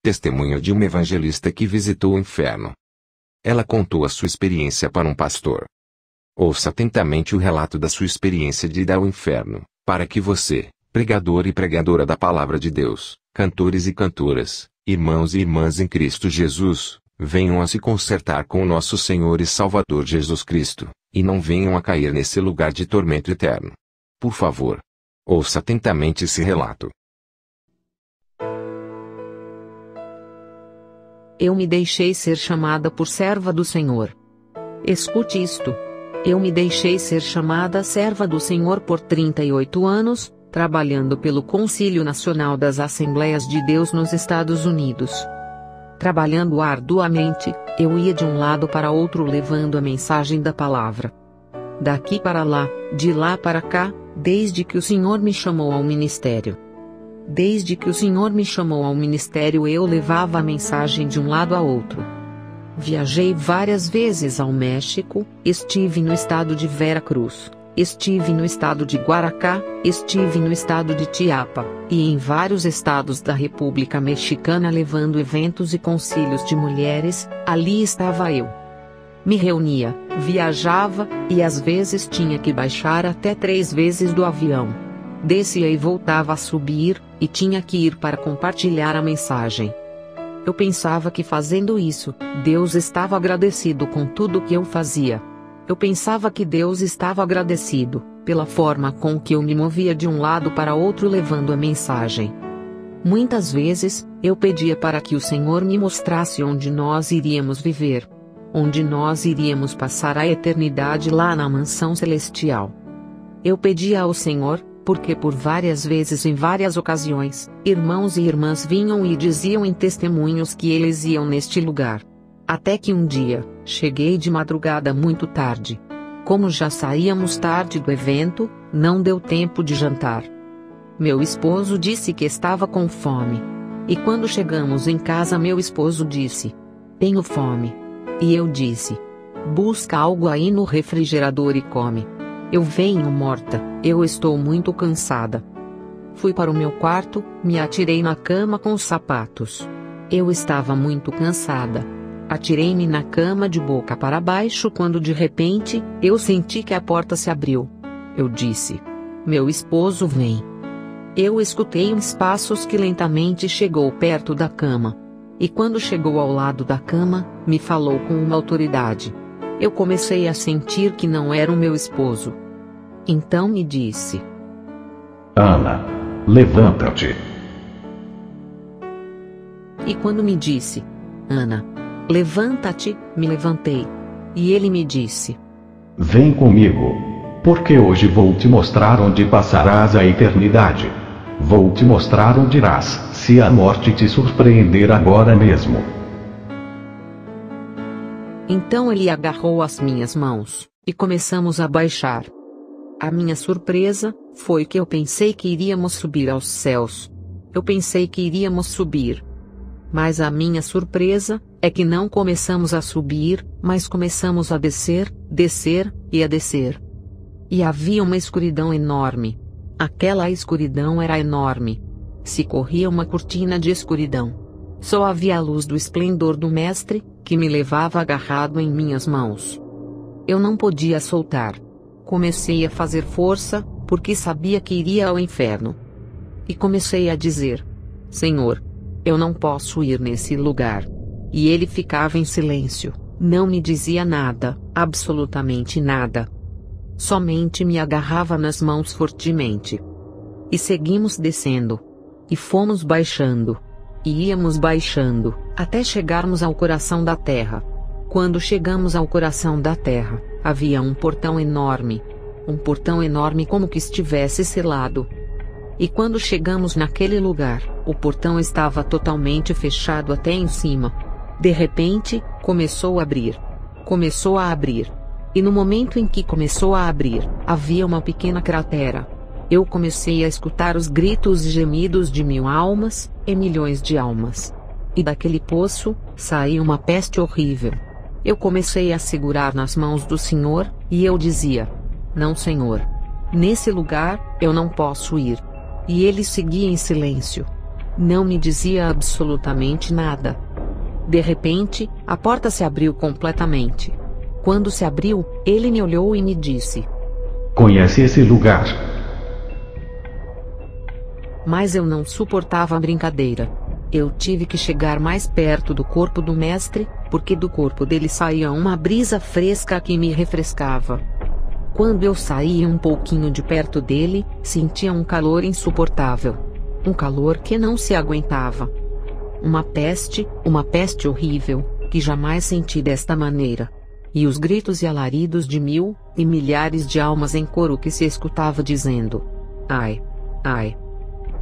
Testemunho de uma evangelista que visitou o inferno. Ela contou a sua experiência para um pastor. Ouça atentamente o relato da sua experiência de ir ao inferno, para que você, pregador e pregadora da palavra de Deus, cantores e cantoras, irmãos e irmãs em Cristo Jesus, venham a se consertar com o nosso Senhor e Salvador Jesus Cristo, e não venham a cair nesse lugar de tormento eterno. Por favor, ouça atentamente esse relato. Eu me deixei ser chamada por serva do Senhor. Escute isto. Eu me deixei ser chamada serva do Senhor por 38 anos, trabalhando pelo Concílio Nacional das Assembleias de Deus nos Estados Unidos. Trabalhando arduamente, eu ia de um lado para outro levando a mensagem da palavra. Daqui para lá, de lá para cá, desde que o Senhor me chamou ao ministério. Desde que o Senhor me chamou ao ministério, eu levava a mensagem de um lado a outro. Viajei várias vezes ao México, estive no estado de Veracruz, estive no estado de Guaracá, estive no estado de Chiapas, e em vários estados da República Mexicana levando eventos e concílios de mulheres. Ali estava eu. Me reunia, viajava, e às vezes tinha que baixar até 3 vezes do avião. Descia e voltava a subir, e tinha que ir para compartilhar a mensagem. Eu pensava que fazendo isso, Deus estava agradecido com tudo que eu fazia. Eu pensava que Deus estava agradecido pela forma com que eu me movia de um lado para outro levando a mensagem. Muitas vezes, eu pedia para que o Senhor me mostrasse onde nós iríamos viver. Onde nós iríamos passar a eternidade lá na mansão celestial. Eu pedia ao Senhor, porque por várias vezes em várias ocasiões, irmãos e irmãs vinham e diziam em testemunhos que eles iam neste lugar. Até que um dia, cheguei de madrugada muito tarde. Como já saíamos tarde do evento, não deu tempo de jantar. Meu esposo disse que estava com fome. E quando chegamos em casa, meu esposo disse: "Tenho fome." E eu disse: "Busca algo aí no refrigerador e come." Eu venho morta, eu estou muito cansada. Fui para o meu quarto, me atirei na cama com os sapatos. Eu estava muito cansada. Atirei-me na cama de boca para baixo quando de repente, eu senti que a porta se abriu. Eu disse: "Meu esposo vem." Eu escutei uns passos que lentamente chegou perto da cama. E quando chegou ao lado da cama, me falou com uma autoridade. Eu comecei a sentir que não era o meu esposo. Então me disse: "Ana, levanta-te." E quando me disse: "Ana, levanta-te", me levantei. E ele me disse: "Vem comigo, porque hoje vou te mostrar onde passarás a eternidade. Vou te mostrar onde irás, se a morte te surpreender agora mesmo." Então ele agarrou as minhas mãos, e começamos a baixar. A minha surpresa foi que eu pensei que iríamos subir aos céus. Eu pensei que iríamos subir. Mas a minha surpresa é que não começamos a subir, mas começamos a descer, descer, e a descer. E havia uma escuridão enorme. Aquela escuridão era enorme. Se corria uma cortina de escuridão. Só havia a luz do esplendor do Mestre, que me levava agarrado em minhas mãos. Eu não podia soltar. Comecei a fazer força, porque sabia que iria ao inferno. E comecei a dizer: "Senhor, eu não posso ir nesse lugar." E ele ficava em silêncio, não me dizia nada, absolutamente nada. Somente me agarrava nas mãos fortemente. E seguimos descendo. E fomos baixando. E íamos baixando, até chegarmos ao coração da terra. Quando chegamos ao coração da terra, havia um portão enorme. Um portão enorme como que estivesse selado. E quando chegamos naquele lugar, o portão estava totalmente fechado até em cima. De repente, começou a abrir. Começou a abrir. E no momento em que começou a abrir, havia uma pequena cratera. Eu comecei a escutar os gritos e gemidos de 1000 almas, e milhões de almas. E daquele poço, saiu uma peste horrível. Eu comecei a segurar nas mãos do Senhor, e eu dizia: "Não, Senhor. Nesse lugar, eu não posso ir." E ele seguia em silêncio. Não me dizia absolutamente nada. De repente, a porta se abriu completamente. Quando se abriu, ele me olhou e me disse: Conhece esse lugar? Mas eu não suportava a brincadeira. Eu tive que chegar mais perto do corpo do mestre, porque do corpo dele saía uma brisa fresca que me refrescava. Quando eu saía um pouquinho de perto dele, sentia um calor insuportável. Um calor que não se aguentava. Uma peste horrível, que jamais senti desta maneira. E os gritos e alaridos de mil e milhares de almas em coro que se escutava dizendo: ai, ai.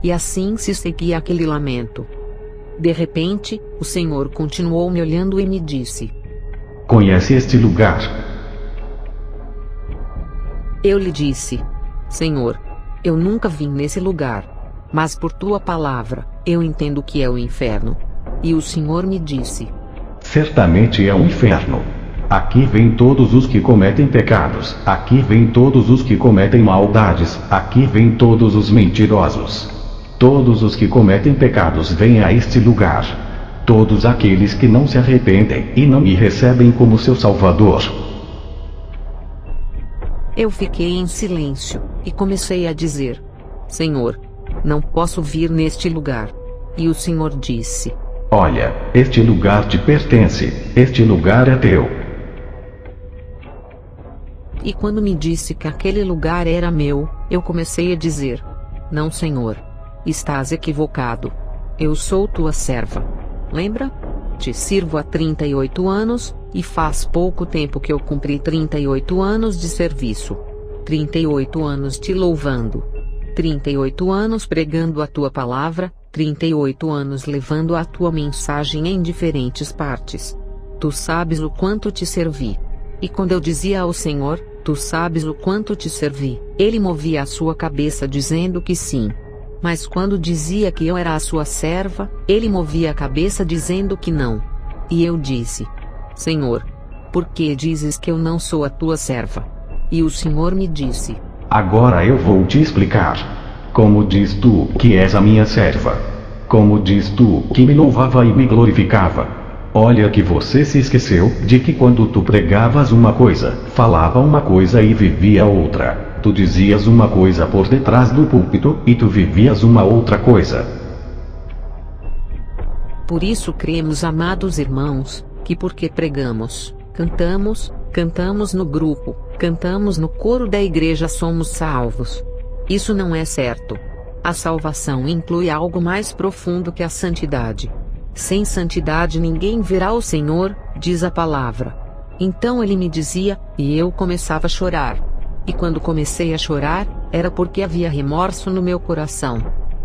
E assim se seguia aquele lamento. De repente, o Senhor continuou me olhando e me disse: Conhece este lugar? Eu lhe disse: Senhor, eu nunca vim nesse lugar. Mas por tua palavra, eu entendo que é o inferno. E o Senhor me disse: Certamente é o inferno. Aqui vêm todos os que cometem pecados, aqui vêm todos os que cometem maldades, aqui vêm todos os mentirosos. Todos os que cometem pecados vêm a este lugar. Todos aqueles que não se arrependem e não me recebem como seu Salvador. Eu fiquei em silêncio, e comecei a dizer: Senhor, não posso vir neste lugar. E o Senhor disse: Olha, este lugar te pertence, este lugar é teu. E quando me disse que aquele lugar era meu, eu comecei a dizer: Não, Senhor. Estás equivocado. Eu sou tua serva. Lembra? Te sirvo há 38 anos, e faz pouco tempo que eu cumpri 38 anos de serviço. 38 anos te louvando. 38 anos pregando a tua palavra, 38 anos levando a tua mensagem em diferentes partes. Tu sabes o quanto te servi. E quando eu dizia ao Senhor: Tu sabes o quanto te servi, ele movia a sua cabeça dizendo que sim. Mas quando dizia que eu era a sua serva, ele movia a cabeça dizendo que não. E eu disse: Senhor, por que dizes que eu não sou a tua serva? E o Senhor me disse: Agora eu vou te explicar. Como diz tu que és a minha serva? Como diz tu que me louvava e me glorificava? Olha que você se esqueceu de que quando tu pregavas uma coisa, falava uma coisa e vivia outra. Tu dizias uma coisa por detrás do púlpito, e tu vivias uma outra coisa. Por isso cremos, amados irmãos, que porque pregamos, cantamos no grupo, cantamos no coro da igreja somos salvos. Isso não é certo. A salvação inclui algo mais profundo que a santidade. Sem santidade ninguém verá o Senhor, diz a palavra. Então ele me dizia, e eu começava a chorar. E quando comecei a chorar, era porque havia remorso no meu coração.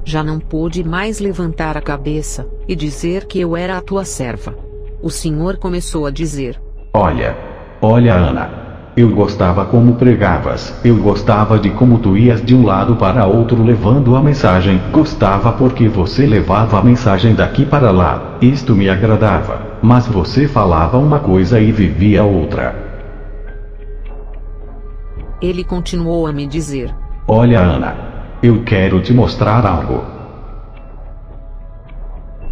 Já não pude mais levantar a cabeça e dizer que eu era a tua serva. O Senhor começou a dizer: Olha, Ana. Eu gostava como pregavas, eu gostava de como tu ias de um lado para outro levando a mensagem, gostava porque você levava a mensagem daqui para lá, isto me agradava, mas você falava uma coisa e vivia outra. Ele continuou a me dizer: Olha, Ana, eu quero te mostrar algo.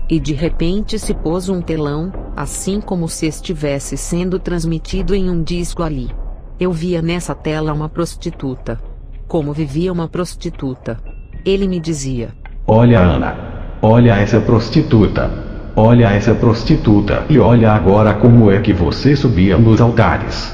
E de repente se pôs um telão, assim como se estivesse sendo transmitido em um disco ali. Eu via nessa tela uma prostituta. Como vivia uma prostituta. Ele me dizia: Olha, Ana, olha essa prostituta. Olha essa prostituta e olha agora como é que você subia nos altares.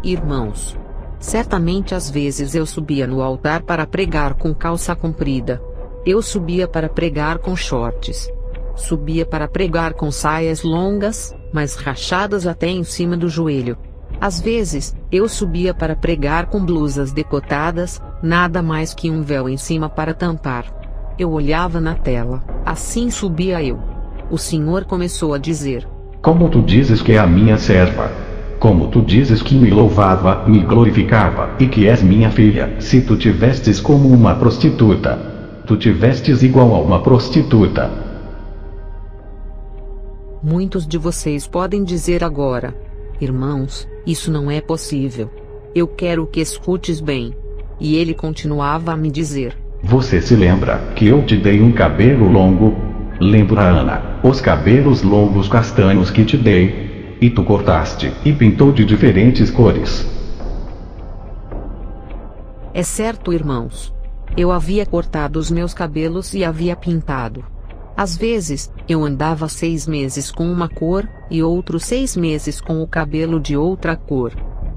Irmãos, certamente às vezes eu subia no altar para pregar com calça comprida. Eu subia para pregar com shorts. Subia para pregar com saias longas, mas rachadas até em cima do joelho. Às vezes, eu subia para pregar com blusas decotadas, nada mais que um véu em cima para tampar. Eu olhava na tela, assim subia eu. O Senhor começou a dizer: Como tu dizes que é a minha serva? Como tu dizes que me louvava, me glorificava, e que és minha filha, se tu te vestes como uma prostituta? Tu te vestes igual a uma prostituta. Muitos de vocês podem dizer agora: Irmãos, isso não é possível. Eu quero que escutes bem. E ele continuava a me dizer: Você se lembra que eu te dei um cabelo longo? Lembra, Ana, os cabelos longos castanhos que te dei? E tu cortaste e pintou de diferentes cores. É certo, irmãos. Eu havia cortado os meus cabelos e havia pintado. Às vezes, eu andava 6 meses com uma cor, e outros 6 meses com o cabelo de outra cor.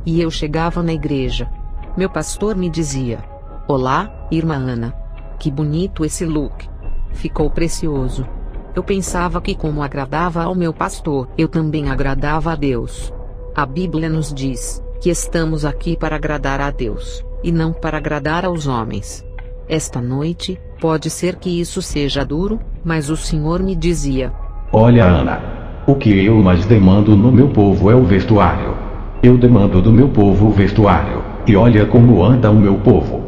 E eu chegava na igreja. Meu pastor me dizia: "Olá, irmã Ana. Que bonito esse look. Ficou precioso." Eu pensava que, como agradava ao meu pastor, eu também agradava a Deus. A Bíblia nos diz que estamos aqui para agradar a Deus, e não para agradar aos homens. Esta noite, pode ser que isso seja duro, mas o Senhor me dizia: Olha, Ana, o que eu mais demando no meu povo é o vestuário. Eu demando do meu povo o vestuário, e olha como anda o meu povo.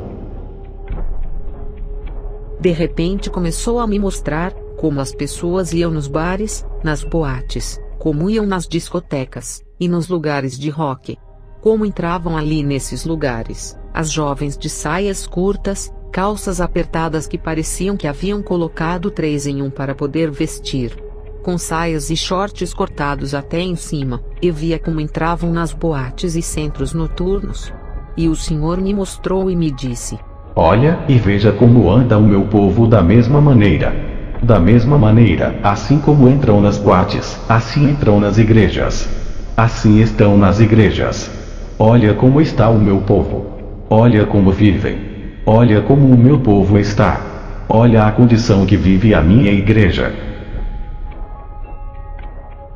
De repente começou a me mostrar como as pessoas iam nos bares, nas boates, como iam nas discotecas, e nos lugares de rock. Como entravam ali nesses lugares, as jovens de saias curtas, calças apertadas que pareciam que haviam colocado 3 em 1 para poder vestir. Com saias e shorts cortados até em cima, eu via como entravam nas boates e centros noturnos. E o Senhor me mostrou e me disse: Olha e veja como anda o meu povo da mesma maneira. Da mesma maneira, assim como entram nas boates, assim entram nas igrejas. Assim estão nas igrejas. Olha como está o meu povo. Olha como vivem. Olha como o meu povo está. Olha a condição que vive a minha igreja.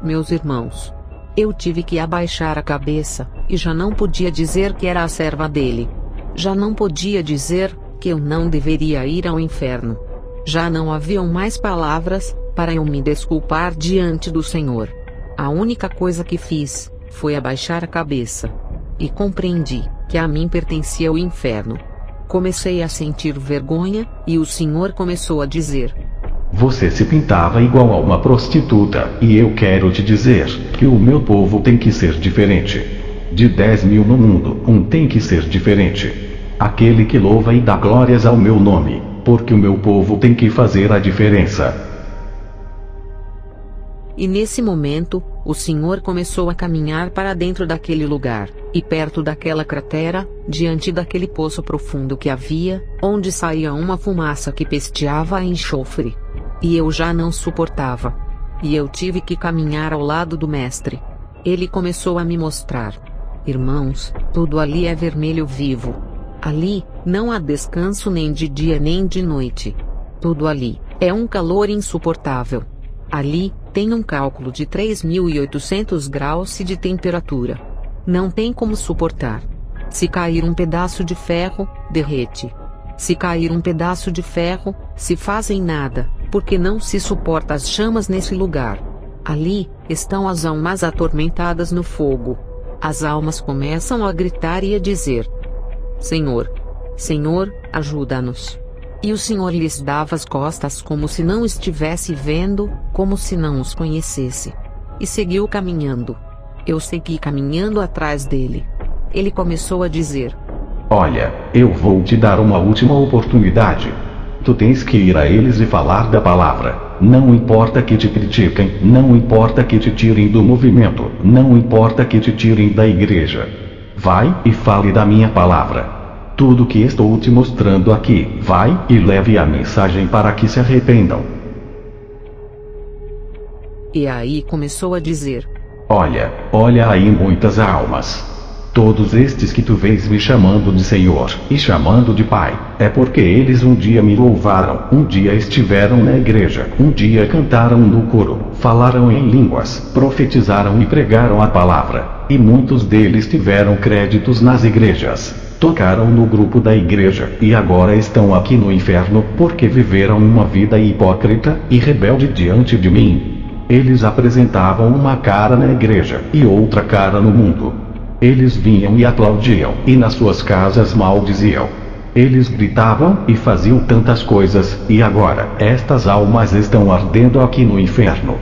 Meus irmãos, eu tive que abaixar a cabeça, e já não podia dizer que era a serva dele. Já não podia dizer que eu não deveria ir ao inferno. Já não haviam mais palavras para eu me desculpar diante do Senhor. A única coisa que fiz foi abaixar a cabeça. E compreendi que a mim pertencia o inferno. Comecei a sentir vergonha, e o Senhor começou a dizer: Você se pintava igual a uma prostituta, e eu quero te dizer que o meu povo tem que ser diferente. De 10 mil no mundo, um tem que ser diferente. Aquele que louva e dá glórias ao meu nome, porque o meu povo tem que fazer a diferença. E nesse momento, o Senhor começou a caminhar para dentro daquele lugar, e perto daquela cratera, diante daquele poço profundo que havia, onde saía uma fumaça que pesteava a enxofre. E eu já não suportava. E eu tive que caminhar ao lado do mestre. Ele começou a me mostrar: Irmãos, tudo ali é vermelho vivo. Ali, não há descanso nem de dia nem de noite. Tudo ali é um calor insuportável. Ali, tem um cálculo de 3.800 graus de temperatura. Não tem como suportar. Se cair um pedaço de ferro, derrete. Se cair um pedaço de ferro, se fazem nada, porque não se suporta as chamas nesse lugar. Ali, estão as almas atormentadas no fogo. As almas começam a gritar e a dizer: Senhor, Senhor, ajuda-nos. E o Senhor lhes dava as costas como se não estivesse vendo, como se não os conhecesse. E seguiu caminhando. Eu segui caminhando atrás dele. Ele começou a dizer: Olha, eu vou te dar uma última oportunidade. Tu tens que ir a eles e falar da palavra. Não importa que te critiquem, não importa que te tirem do movimento, não importa que te tirem da igreja. Vai e fale da minha palavra. Tudo que estou te mostrando aqui, vai e leve a mensagem para que se arrependam. E aí começou a dizer: Olha, olha aí muitas almas. Todos estes que tu vês me chamando de Senhor, e chamando de Pai, é porque eles um dia me louvaram, um dia estiveram na igreja, um dia cantaram no coro, falaram em línguas, profetizaram e pregaram a palavra, e muitos deles tiveram créditos nas igrejas, tocaram no grupo da igreja, e agora estão aqui no inferno, porque viveram uma vida hipócrita e rebelde diante de mim. Eles apresentavam uma cara na igreja, e outra cara no mundo. Eles vinham e aplaudiam, e nas suas casas maldiziam. Eles gritavam e faziam tantas coisas, e agora, estas almas estão ardendo aqui no inferno.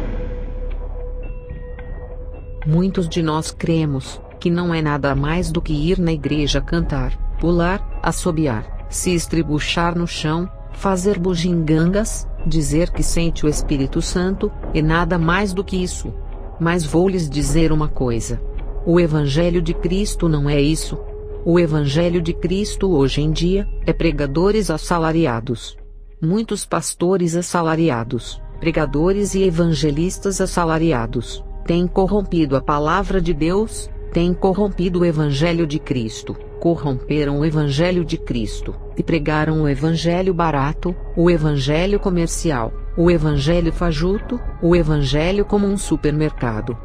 Muitos de nós cremos que não é nada mais do que ir na igreja cantar, pular, assobiar, se estribuchar no chão, fazer bugigangas, dizer que sente o Espírito Santo, e nada mais do que isso. Mas vou lhes dizer uma coisa. O Evangelho de Cristo não é isso. O Evangelho de Cristo hoje em dia, é pregadores assalariados. Muitos pastores assalariados, pregadores e evangelistas assalariados, têm corrompido a palavra de Deus, têm corrompido o Evangelho de Cristo, corromperam o Evangelho de Cristo, e pregaram o Evangelho barato, o Evangelho comercial, o Evangelho fajuto, o Evangelho como um supermercado.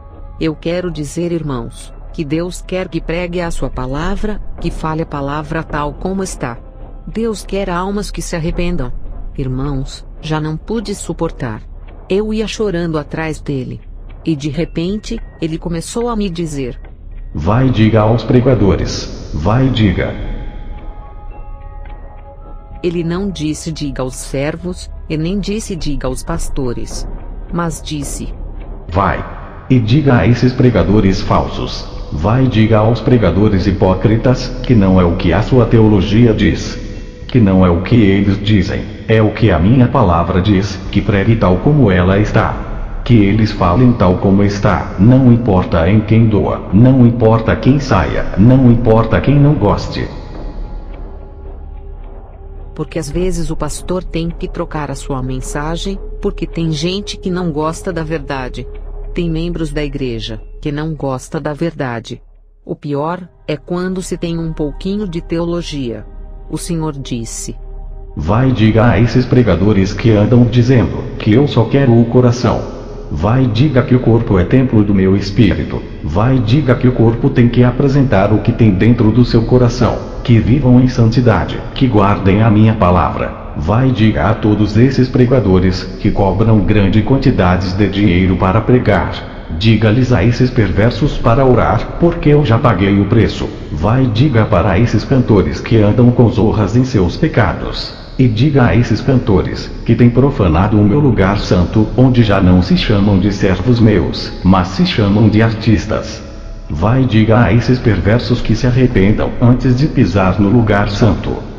Eu quero dizer, irmãos, que Deus quer que pregue a sua palavra, que fale a palavra tal como está. Deus quer almas que se arrependam. Irmãos, já não pude suportar. Eu ia chorando atrás dele. E de repente, ele começou a me dizer: vai, diga aos pregadores. Vai, diga. Ele não disse diga aos servos, e nem disse diga aos pastores. Mas disse: vai, e diga a esses pregadores falsos. Vai, diga aos pregadores hipócritas, que não é o que a sua teologia diz. Que não é o que eles dizem, é o que a minha palavra diz, que pregue tal como ela está. Que eles falem tal como está, não importa em quem doa, não importa quem saia, não importa quem não goste. Porque às vezes o pastor tem que trocar a sua mensagem, porque tem gente que não gosta da verdade. Tem membros da igreja que não gosta da verdade. O pior é quando se tem um pouquinho de teologia. O Senhor disse: vai, diga a esses pregadores que andam dizendo que eu só quero o coração. Vai, diga que o corpo é templo do meu espírito. Vai, diga que o corpo tem que apresentar o que tem dentro do seu coração. Que vivam em santidade, que guardem a minha palavra. Vai, diga a todos esses pregadores que cobram grandes quantidades de dinheiro para pregar. Diga-lhes a esses perversos para orar, porque eu já paguei o preço. Vai, diga para esses cantores que andam com zorras em seus pecados. E diga a esses cantores que têm profanado o meu lugar santo, onde já não se chamam de servos meus, mas se chamam de artistas. Vai, diga a esses perversos que se arrependam antes de pisar no lugar santo.